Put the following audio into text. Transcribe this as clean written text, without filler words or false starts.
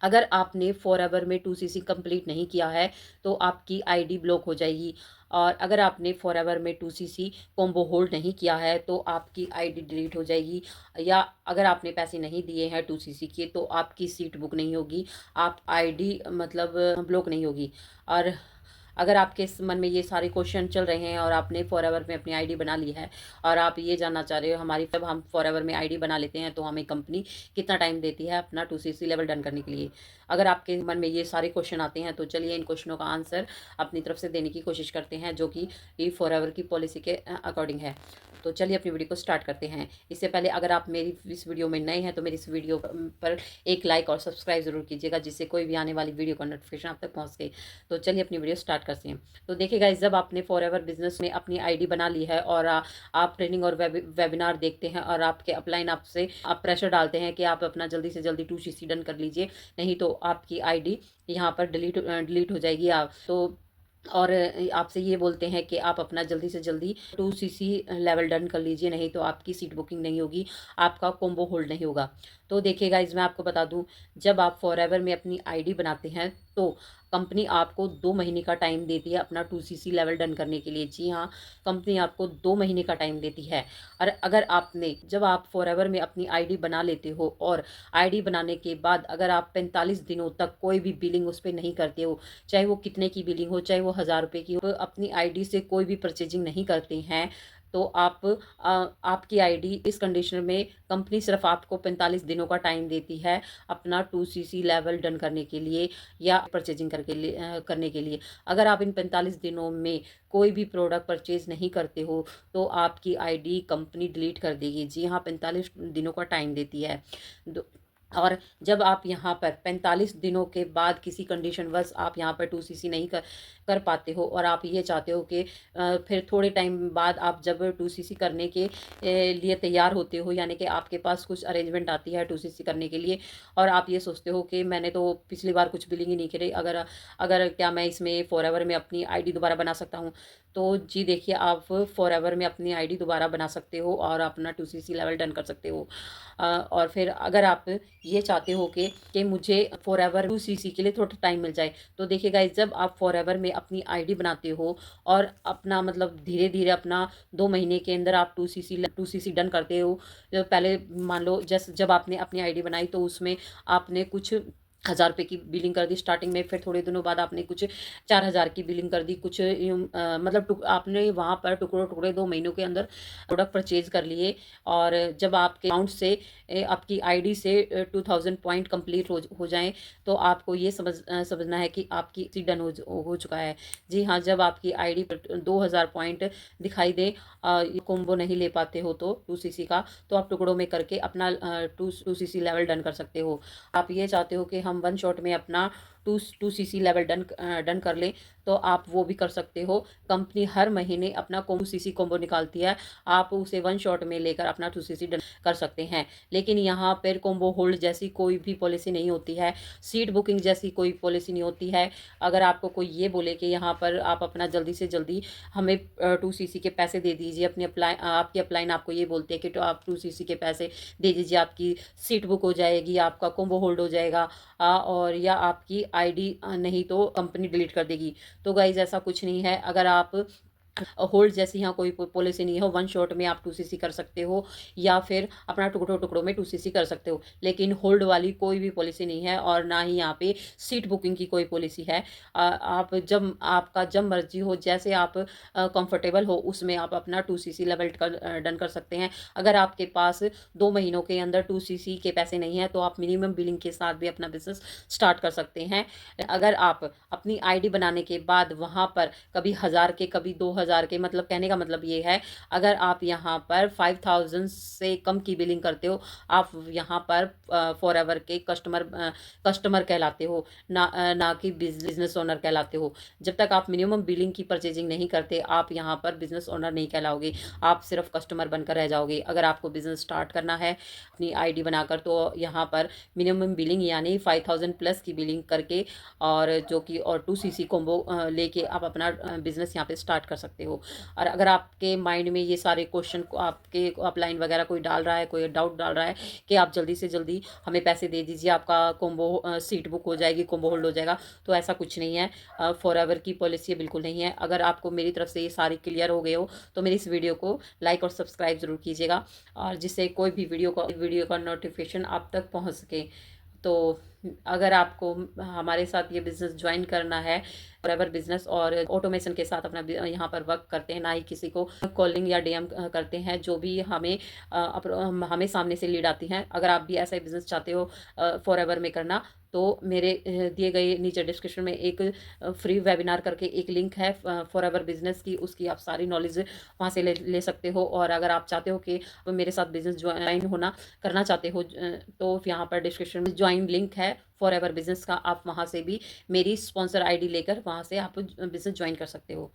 अगर आपने फॉरएवर में 2cc कंप्लीट नहीं किया है तो आपकी आईडी ब्लॉक हो जाएगी। और अगर आपने फॉरएवर में 2cc कॉम्बो होल्ड नहीं किया है तो आपकी आईडी डिलीट हो जाएगी। या अगर आपने पैसे नहीं दिए हैं 2cc के तो आपकी सीट बुक नहीं होगी, आप आईडी मतलब ब्लॉक नहीं होगी। और अगर आपके मन में ये सारे क्वेश्चन चल रहे हैं और आपने फॉरएवर में अपनी आईडी बना ली है और आप ये जानना चाह रहे हो हमारी, जब हम फॉरएवर में आईडी बना लेते हैं तो हमें कंपनी कितना टाइम देती है अपना 2cc लेवल डन करने के लिए, अगर आपके मन में ये सारे क्वेश्चन आते हैं तो चलिए इन क्वेश्चनों का आंसर अपनी तरफ से देने की कोशिश करते हैं, जो कि फॉरएवर की पॉलिसी के अकॉर्डिंग है। तो चलिए अपनी वीडियो को स्टार्ट करते हैं। इससे पहले अगर आप मेरी इस वीडियो में नए हैं तो मेरी इस वीडियो पर एक लाइक और सब्सक्राइब जरूर कीजिएगा, जिससे कोई भी आने वाली वीडियो का नोटिफिकेशन आप तक पहुंच सके। तो चलिए अपनी वीडियो स्टार्ट करते हैं। तो देखिए गाइस, जब आपने फॉरएवर बिजनेस में अपनी आईडी बना ली है और आप ट्रेनिंग और वेबिनार देखते हैं और आपके अपलाइन आपसे आप प्रेशर डालते हैं कि आप अपना जल्दी से जल्दी 2cc डन कर लीजिए, नहीं तो आपकी आईडी यहाँ पर डिलीट हो जाएगी। आप तो और आपसे ये बोलते हैं कि आप अपना जल्दी से जल्दी 2cc लेवल डन कर लीजिए, नहीं तो आपकी सीट बुकिंग नहीं होगी, आपका कॉम्बो होल्ड नहीं होगा। तो देखिएगा, इसमें आपको बता दूं, जब आप फॉरएवर में अपनी आईडी बनाते हैं तो कंपनी आपको 2 महीने का टाइम देती है अपना 2cc लेवल डन करने के लिए। जी हाँ, कंपनी आपको 2 महीने का टाइम देती है। और अगर आपने जब आप फॉरएवर में अपनी आईडी बना लेते हो और आईडी बनाने के बाद अगर आप 45 दिनों तक कोई भी बिलिंग उस पर नहीं करते हो, चाहे वो कितने की बिलिंग हो, चाहे वो 1000 रुपये की हो, अपनी आईडी से कोई भी परचेजिंग नहीं करते हैं तो आपकी आईडी इस कंडीशन में कंपनी सिर्फ आपको 45 दिनों का टाइम देती है अपना 2cc लेवल डन करने के लिए या परचेजिंग करने के लिए। अगर आप इन 45 दिनों में कोई भी प्रोडक्ट परचेज नहीं करते हो तो आपकी आईडी कंपनी डिलीट कर देगी। जी हाँ, 45 दिनों का टाइम देती है। और जब आप यहाँ पर 45 दिनों के बाद किसी कंडीशन वश आप यहाँ पर 2cc नहीं कर पाते हो और आप ये चाहते हो कि फिर थोड़े टाइम बाद आप जब 2cc करने के लिए तैयार होते हो, यानी कि आपके पास कुछ अरेंजमेंट आती है 2cc करने के लिए और आप ये सोचते हो कि मैंने तो पिछली बार कुछ बिलिंग ही नहीं करी, अगर अगर क्या मैं इसमें फॉरएवर में अपनी आईडी दोबारा बना सकता हूँ? तो जी देखिए, आप फॉरएवर में अपनी आईडी दोबारा बना सकते हो और अपना 2cc लेवल डन कर सकते हो। और फिर अगर आप ये चाहते हो कि मुझे फॉरएवर 2cc के लिए थोड़ा टाइम मिल जाए, तो देखिए गाइस, जब आप फॉरएवर में अपनी आईडी बनाते हो और अपना मतलब धीरे धीरे अपना 2 महीने के अंदर आप 2cc डन करते हो। पहले मान लो जैसे जब आपने अपनी आईडी बनाई तो उसमें आपने कुछ 1000 रुपये की बिलिंग कर दी स्टार्टिंग में, फिर थोड़े दिनों बाद आपने कुछ 4000 की बिलिंग कर दी, कुछ मतलब आपने वहाँ पर टुकड़े टुकड़े 2 महीनों के अंदर प्रोडक्ट परचेज कर लिए। और जब आपके अकाउंट से आपकी आईडी से 2000 पॉइंट कंप्लीट हो जाएं तो आपको ये समझना है कि आपकी सी डन हो चुका है। जी हाँ, जब आपकी आईडी पर 2000 पॉइंट दिखाई दे, ये कॉम्बो नहीं ले पाते हो तो 2cc का, तो आप टुकड़ों में करके अपना 2cc लेवल डन कर सकते हो। आप ये चाहते हो कि हम वन शॉट में अपना 2cc लेवल डन कर लें तो आप वो भी कर सकते हो। कंपनी हर महीने अपना 2cc कॉम्बो निकालती है, आप उसे वन शॉट में लेकर अपना 2cc डन कर सकते हैं। लेकिन यहाँ पर कॉम्बो होल्ड जैसी कोई भी पॉलिसी नहीं होती है, सीट बुकिंग जैसी कोई पॉलिसी नहीं होती है। अगर आपको कोई ये बोले कि यहाँ पर आप अपना जल्दी से जल्दी हमें 2cc के पैसे दे दीजिए, आपकी अपलाइन आपको ये बोलते हैं कि तो आप 2cc के पैसे दे दीजिए, आपकी सीट बुक हो जाएगी, आपका कॉम्बो होल्ड हो जाएगा, और या आपकी आईडी नहीं तो कंपनी डिलीट कर देगी। तो गाइज ऐसा कुछ नहीं है। अगर आप होल्ड जैसी यहाँ कोई पॉलिसी नहीं है, वन शॉट में आप 2cc कर सकते हो या फिर अपना टुकड़ों टुकड़ों में 2cc कर सकते हो, लेकिन होल्ड वाली कोई भी पॉलिसी नहीं है और ना ही यहाँ पे सीट बुकिंग की कोई पॉलिसी है। आप जब आपका जब मर्जी हो, जैसे आप कंफर्टेबल हो उसमें आप अपना 2cc लेवल डन कर सकते हैं। अगर आपके पास 2 महीनों के अंदर 2cc के पैसे नहीं है तो आप मिनिमम बिलिंग के साथ भी अपना बिजनेस स्टार्ट कर सकते हैं। अगर आप अपनी आईडी बनाने के बाद वहाँ पर कभी 1000 के कभी 2000 के, मतलब कहने का मतलब ये है, अगर आप यहाँ पर 5000 से कम की बिलिंग करते हो आप यहाँ पर फॉरएवर के कस्टमर कहलाते हो, ना कि बिजनेस ओनर कहलाते हो। जब तक आप मिनिमम बिलिंग की परचेजिंग नहीं करते आप यहाँ पर बिजनेस ओनर नहीं कहलाओगे, आप सिर्फ कस्टमर बनकर रह जाओगे। अगर आपको बिजनेस स्टार्ट करना है अपनी आईडी बनाकर तो यहाँ पर मिनिमम बिलिंग यानी 5000 प्लस की बिलिंग करके और जो कि और 2cc कॉम्बो लेके आप अपना बिजनेस यहाँ पे स्टार्ट कर सकते हैं। सकते हो। और अगर आपके माइंड में ये सारे क्वेश्चन को आपके अपलाइन वगैरह कोई डाल रहा है, कोई डाउट डाल रहा है कि आप जल्दी से जल्दी हमें पैसे दे दीजिए, आपका कॉम्बो सीट बुक हो जाएगी, कॉम्बो होल्ड हो जाएगा, तो ऐसा कुछ नहीं है। फॉरएवर की पॉलिसी बिल्कुल नहीं है। अगर आपको मेरी तरफ से ये सारी क्लियर हो गए हो तो मेरी इस वीडियो को लाइक और सब्सक्राइब ज़रूर कीजिएगा, और जिससे कोई भी वीडियो का नोटिफिकेशन आप तक पहुंच सके। तो अगर आपको हमारे साथ ये बिज़नेस ज्वाइन करना है, फॉरएवर बिजनेस और ऑटोमेशन के साथ अपना यहाँ पर वर्क करते हैं, ना ही किसी को कॉलिंग या डीएम करते हैं, जो भी हमें सामने से लीड आती हैं। अगर आप भी ऐसा ही बिजनेस चाहते हो फॉरएवर में करना, तो मेरे दिए गए नीचे डिस्क्रिप्शन में एक फ्री वेबिनार करके एक लिंक है फॉरएवर बिजनेस की, उसकी आप सारी नॉलेज वहाँ से ले सकते हो। और अगर आप चाहते हो कि मेरे साथ बिजनेस ज्वाइन करना चाहते हो, तो यहाँ पर डिस्क्रिप्शन में ज्वाइन लिंक है फॉरएवर बिजनेस का, आप वहाँ से भी मेरी स्पॉन्सर आईडी लेकर वहाँ से आप बिजनेस ज्वाइन कर सकते हो।